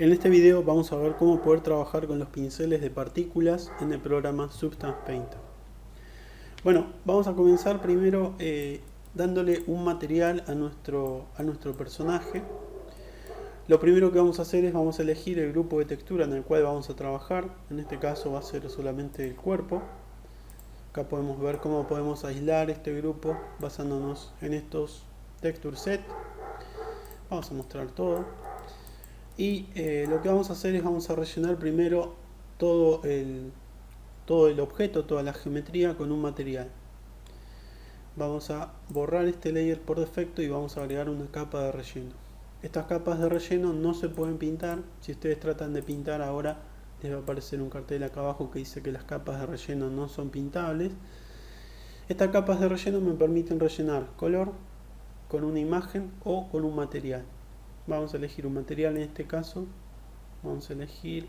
En este video vamos a ver cómo poder trabajar con los pinceles de partículas en el programa Substance Painter. Bueno, vamos a comenzar primero dándole un material a nuestro personaje. Lo primero que vamos a hacer es vamos a elegir el grupo de textura en el cual vamos a trabajar. En este caso va a ser solamente el cuerpo. Acá podemos ver cómo podemos aislar este grupo basándonos en estos texture set. Vamos a mostrar todo. Y lo que vamos a hacer es vamos a rellenar primero todo el objeto, toda la geometría con un material. Vamos a borrar este layer por defecto y vamos a agregar una capa de relleno. Estas capas de relleno no se pueden pintar. Si ustedes tratan de pintar ahora, les va a aparecer un cartel acá abajo que dice que las capas de relleno no son pintables. Estas capas de relleno me permiten rellenar color con una imagen o con un material. Vamos a elegir un material en este caso. Vamos a elegir,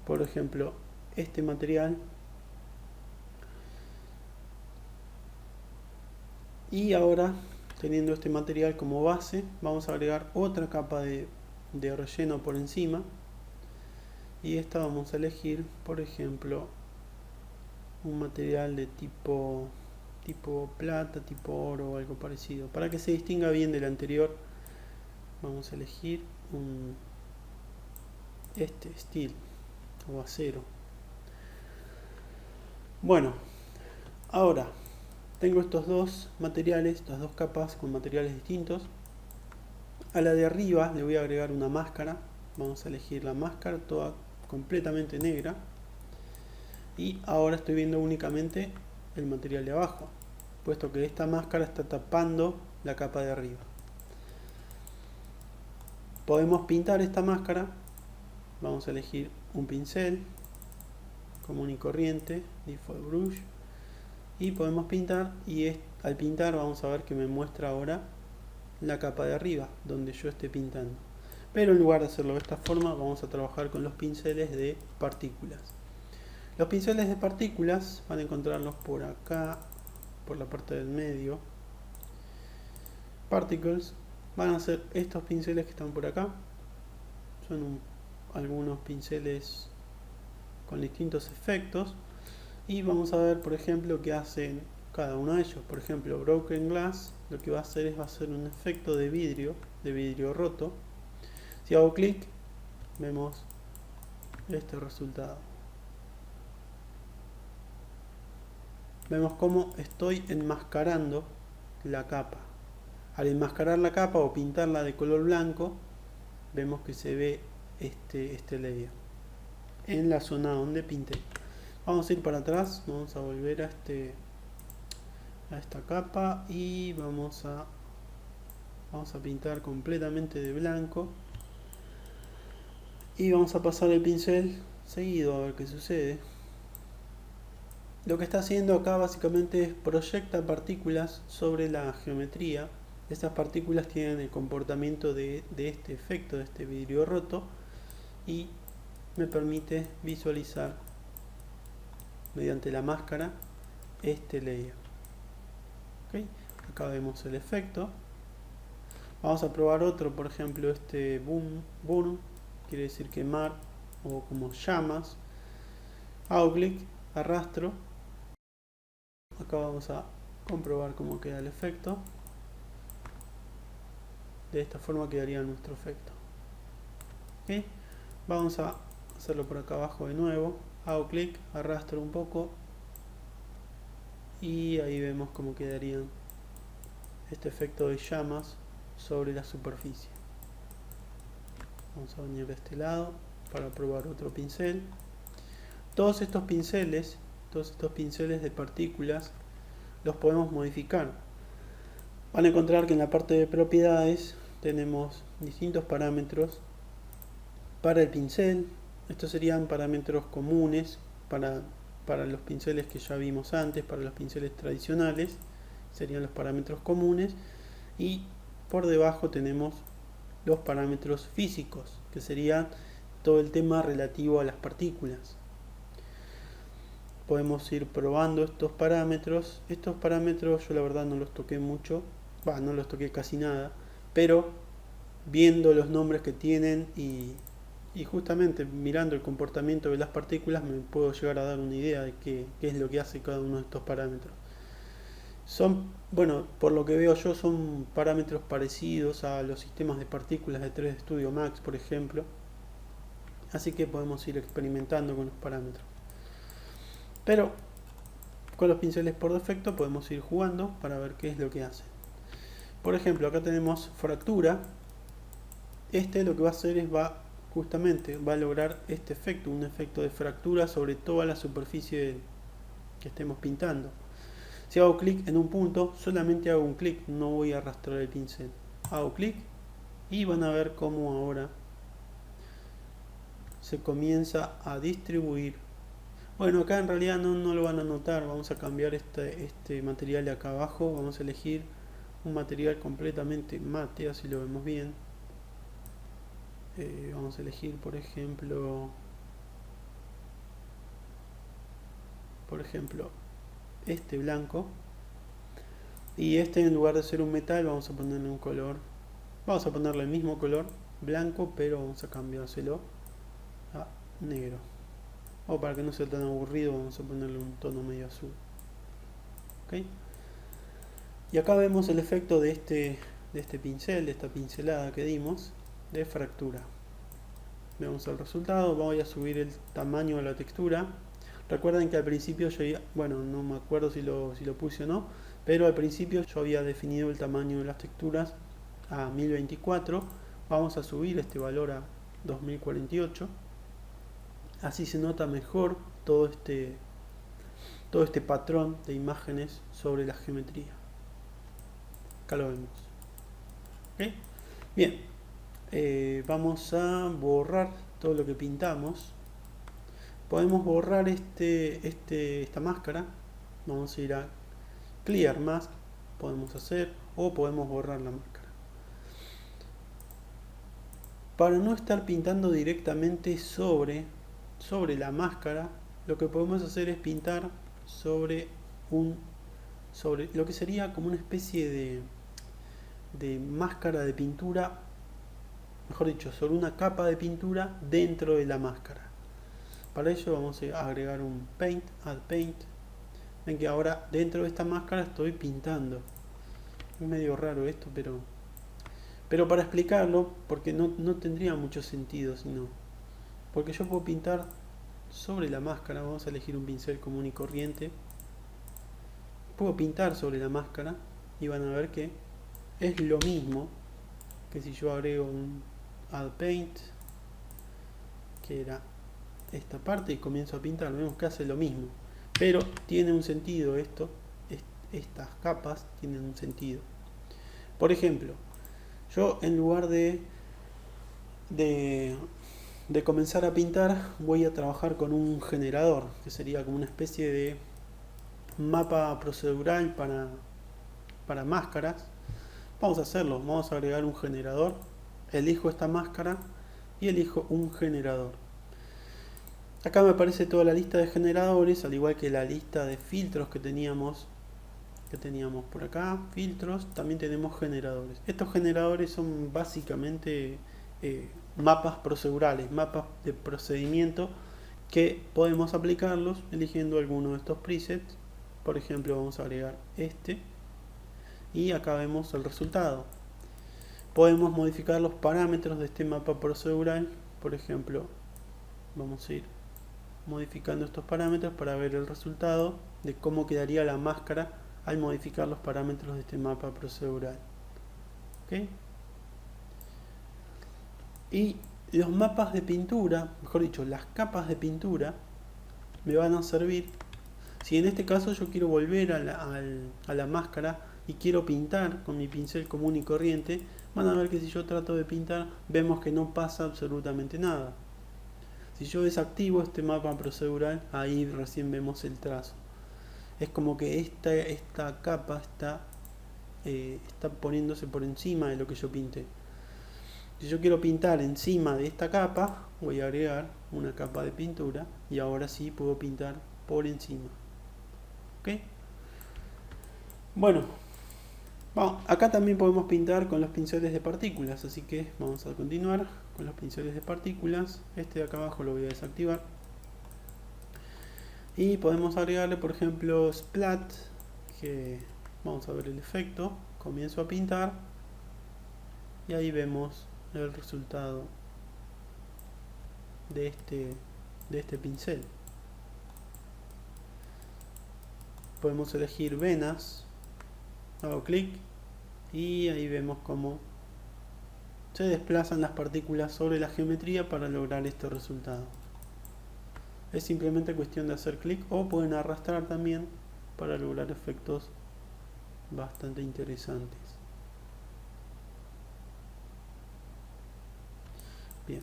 por ejemplo, este material. Y ahora, teniendo este material como base, vamos a agregar otra capa de relleno por encima. Y esta vamos a elegir, por ejemplo, un material de tipo plata, tipo oro o algo parecido. Para que se distinga bien del anterior, vamos a elegir este steel o acero. Bueno, ahora tengo estos dos materiales, estas dos capas con materiales distintos. A la de arriba le voy a agregar una máscara. Vamos a elegir la máscara toda completamente negra. Y ahora estoy viendo únicamente el material de abajo, puesto que esta máscara está tapando la capa de arriba. Podemos pintar esta máscara. Vamos a elegir un pincel común y corriente, default brush, y podemos pintar, y al pintar vamos a ver que me muestra ahora la capa de arriba donde yo esté pintando. Pero en lugar de hacerlo de esta forma, vamos a trabajar con los pinceles de partículas. Los pinceles de partículas van a encontrarlos por acá, por la parte del medio. Particles van a ser estos pinceles que están por acá. Son algunos pinceles con distintos efectos. Y vamos a ver, por ejemplo, qué hacen cada uno de ellos. Por ejemplo, Broken Glass lo que va a hacer es un efecto de vidrio roto. Si hago clic, vemos este resultado. Vemos cómo estoy enmascarando la capa. Al enmascarar la capa o pintarla de color blanco, vemos que se ve este layer en la zona donde pinté. Vamos a ir para atrás, vamos a volver a esta capa y vamos a pintar completamente de blanco. Y vamos a pasar el pincel seguido a ver qué sucede. Lo que está haciendo acá básicamente es proyectar partículas sobre la geometría. Estas partículas tienen el comportamiento de este efecto, de este vidrio roto, y me permite visualizar mediante la máscara este layer. ¿Okay? Acá vemos el efecto. Vamos a probar otro, por ejemplo este burn, quiere decir quemar o como llamas. Hago clic, arrastro. Acá vamos a comprobar cómo queda el efecto. De esta forma quedaría nuestro efecto. ¿Okay? Vamos a hacerlo por acá abajo de nuevo. Hago clic, arrastro un poco y ahí vemos cómo quedaría este efecto de llamas sobre la superficie. Vamos a venir de este lado para probar otro pincel. Todos estos pinceles de partículas los podemos modificar. Van a encontrar que en la parte de propiedades tenemos distintos parámetros para el pincel. Estos serían parámetros comunes para los pinceles que ya vimos antes, para los pinceles tradicionales serían los parámetros comunes, y por debajo tenemos los parámetros físicos, que sería todo el tema relativo a las partículas. Podemos ir probando estos parámetros. Estos parámetros yo la verdad no los toqué mucho, no los toqué casi nada, pero viendo los nombres que tienen y Y justamente mirando el comportamiento de las partículas me puedo llegar a dar una idea de qué es lo que hace cada uno de estos parámetros. Son, bueno, por lo que veo yo, son parámetros parecidos a los sistemas de partículas de 3D Studio Max, por ejemplo. Así que podemos ir experimentando con los parámetros. Pero con los pinceles por defecto podemos ir jugando para ver qué es lo que hace. Por ejemplo, acá tenemos fractura. Lo que va a hacer es justamente va a lograr este efecto, un efecto de fractura sobre toda la superficie que estemos pintando. Si hago clic en un punto, solamente hago un clic, no voy a arrastrar el pincel. Hago clic y van a ver cómo ahora se comienza a distribuir. Bueno, acá en realidad no lo van a notar. Vamos a cambiar este material de acá abajo. Vamos a elegir un material completamente mate, así lo vemos bien. Vamos a elegir, por ejemplo, este blanco. Y en lugar de ser un metal, vamos a ponerle un color. Vamos a ponerle el mismo color, blanco, pero vamos a cambiárselo a negro. O para que no sea tan aburrido, vamos a ponerle un tono medio azul. ¿Okay? Y acá vemos el efecto de este pincel, de esta pincelada que dimos, de fractura. Vemos el resultado. Voy a subir el tamaño de la textura. Recuerden que al principio no me acuerdo si lo puse o no, pero al principio yo había definido el tamaño de las texturas a 1024. Vamos a subir este valor a 2048. Así se nota mejor todo este patrón de imágenes sobre la geometría. Acá lo vemos. ¿Okay? Bien, vamos a borrar todo lo que pintamos. Podemos borrar esta máscara. Vamos a ir a Clear Mask, podemos hacer, o podemos borrar la máscara. Para no estar pintando directamente sobre la máscara, lo que podemos hacer es pintar sobre lo que sería como una especie de máscara de pintura, mejor dicho, sobre una capa de pintura dentro de la máscara. Para ello vamos a agregar un Paint, Add Paint. Ven que ahora dentro de esta máscara estoy pintando. Es medio raro esto, pero para explicarlo, porque no tendría mucho sentido, porque yo puedo pintar sobre la máscara. Vamos a elegir un pincel común y corriente. Puedo pintar sobre la máscara y van a ver que es lo mismo que si yo agrego un Add Paint, que era esta parte, y comienzo a pintar. Vemos que hace lo mismo, pero tiene un sentido estas capas tienen un sentido. Por ejemplo, yo en lugar de comenzar a pintar, voy a trabajar con un generador, que sería como una especie de mapa procedural para máscaras. Vamos a hacerlo, vamos a agregar un generador, elijo esta máscara y elijo un generador. Acá me aparece toda la lista de generadores, al igual que la lista de filtros que teníamos por acá. Filtros, también tenemos generadores. Estos generadores son básicamente mapas procedurales, mapas de procedimiento que podemos aplicarlos eligiendo alguno de estos presets. Por ejemplo, vamos a agregar y acá vemos el resultado. Podemos modificar los parámetros de este mapa procedural. Por ejemplo, vamos a ir modificando estos parámetros para ver el resultado de cómo quedaría la máscara al modificar los parámetros de este mapa procedural. ¿Okay? Y los mapas de pintura, mejor dicho, las capas de pintura, me van a servir si en este caso yo quiero volver a la máscara y quiero pintar con mi pincel común y corriente. Van a ver que si yo trato de pintar, vemos que no pasa absolutamente nada. Si yo desactivo este mapa procedural, ahí recién vemos el trazo. Es como que esta capa está poniéndose por encima de lo que yo pinté. Si yo quiero pintar encima de esta capa, voy a agregar una capa de pintura y ahora sí puedo pintar por encima. ¿Ok? Bueno, Bueno, acá también podemos pintar con los pinceles de partículas, así que vamos a continuar con los pinceles de partículas. Este de acá abajo lo voy a desactivar. Y podemos agregarle, por ejemplo, Splat, que vamos a ver el efecto. Comienzo a pintar y ahí vemos el resultado de este pincel. Podemos elegir venas, hago clic y ahí vemos cómo se desplazan las partículas sobre la geometría para lograr este resultado. Es simplemente cuestión de hacer clic, o pueden arrastrar también para lograr efectos bastante interesantes. Bien,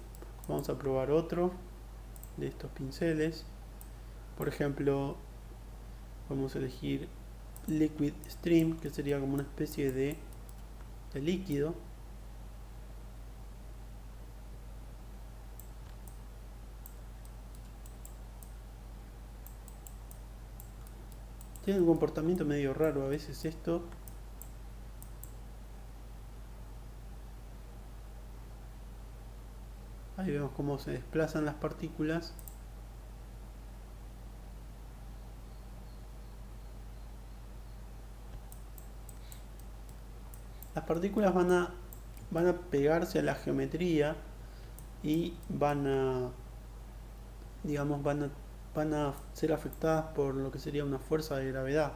vamos a probar otro de estos pinceles. Por ejemplo, podemos elegir Liquid Stream, que sería como una especie de líquido. Tiene un comportamiento medio raro a veces esto. Ahí vemos cómo se desplazan las partículas. Las partículas van a pegarse a la geometría y digamos, van a ser afectadas por lo que sería una fuerza de gravedad.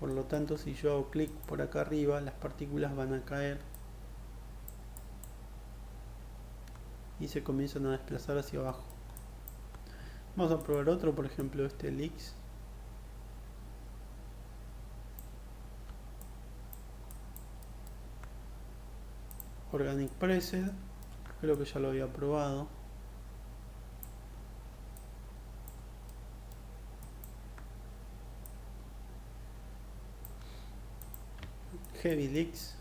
Por lo tanto, si yo hago clic por acá arriba, las partículas van a caer y se comienzan a desplazar hacia abajo. Vamos a probar otro, por ejemplo este Lix. Organic Pressed, creo que ya lo había probado. Heavy Lix.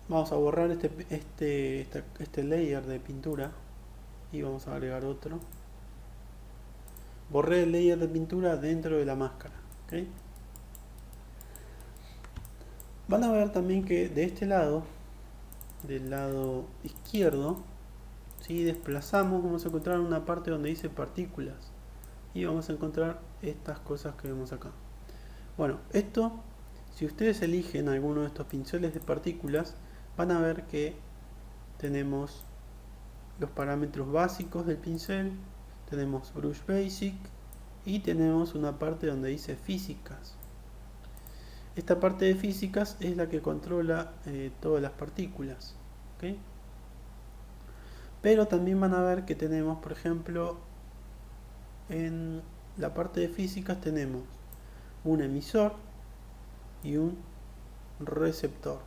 Vamos a borrar este layer de pintura y vamos a agregar otro. Borré el layer de pintura dentro de la máscara. ¿Okay? Van a ver también que de este lado, del lado izquierdo, si desplazamos, vamos a encontrar una parte donde dice partículas y vamos a encontrar estas cosas que vemos acá. Bueno, esto, si ustedes eligen alguno de estos pinceles de partículas, van a ver que tenemos los parámetros básicos del pincel, tenemos Brush Basic y tenemos una parte donde dice físicas. Esta parte de físicas es la que controla todas las partículas. ¿Okay? Pero también van a ver que tenemos, por ejemplo, en la parte de físicas tenemos un emisor y un receptor.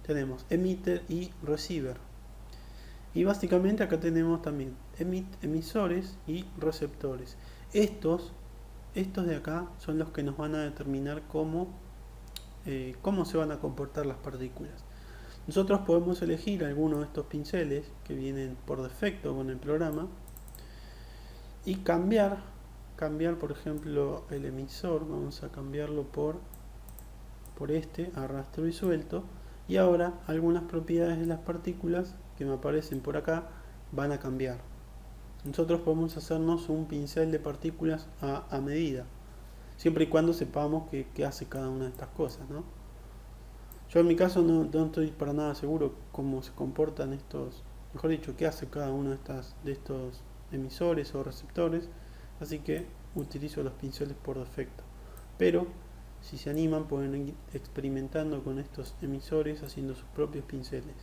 Tenemos emitter y receiver. Y básicamente acá tenemos también emisores y receptores. Estos de acá son los que nos van a determinar cómo se van a comportar las partículas. Nosotros podemos elegir alguno de estos pinceles que vienen por defecto con el programa y cambiar, por ejemplo, el emisor. Vamos a cambiarlo por este, arrastro y suelto. Y ahora algunas propiedades de las partículas que me aparecen por acá van a cambiar. Nosotros podemos hacernos un pincel de partículas a medida, siempre y cuando sepamos qué hace cada una de estas cosas, ¿no? Yo en mi caso no estoy para nada seguro cómo se comportan estos, mejor dicho, qué hace cada uno de estos emisores o receptores, así que utilizo los pinceles por defecto. Pero si se animan pueden ir experimentando con estos emisores haciendo sus propios pinceles.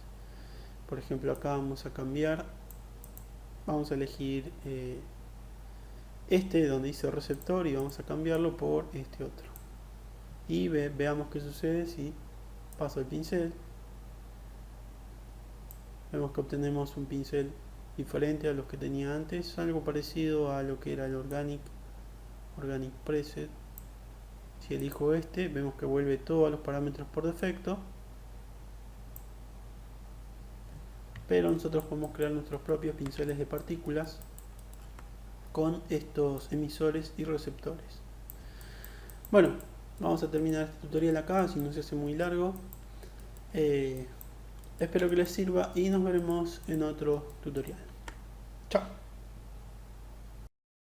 Por ejemplo, acá vamos a cambiar, vamos a elegir este donde dice receptor y vamos a cambiarlo por este otro. Y veamos qué sucede si paso el pincel. Vemos que obtenemos un pincel diferente a los que tenía antes, algo parecido a lo que era el Organic Pressed. Si elijo este, vemos que vuelve todos los parámetros por defecto. Pero nosotros podemos crear nuestros propios pinceles de partículas con estos emisores y receptores. Bueno, vamos a terminar este tutorial acá, si no se hace muy largo. Espero que les sirva y nos veremos en otro tutorial. Chao.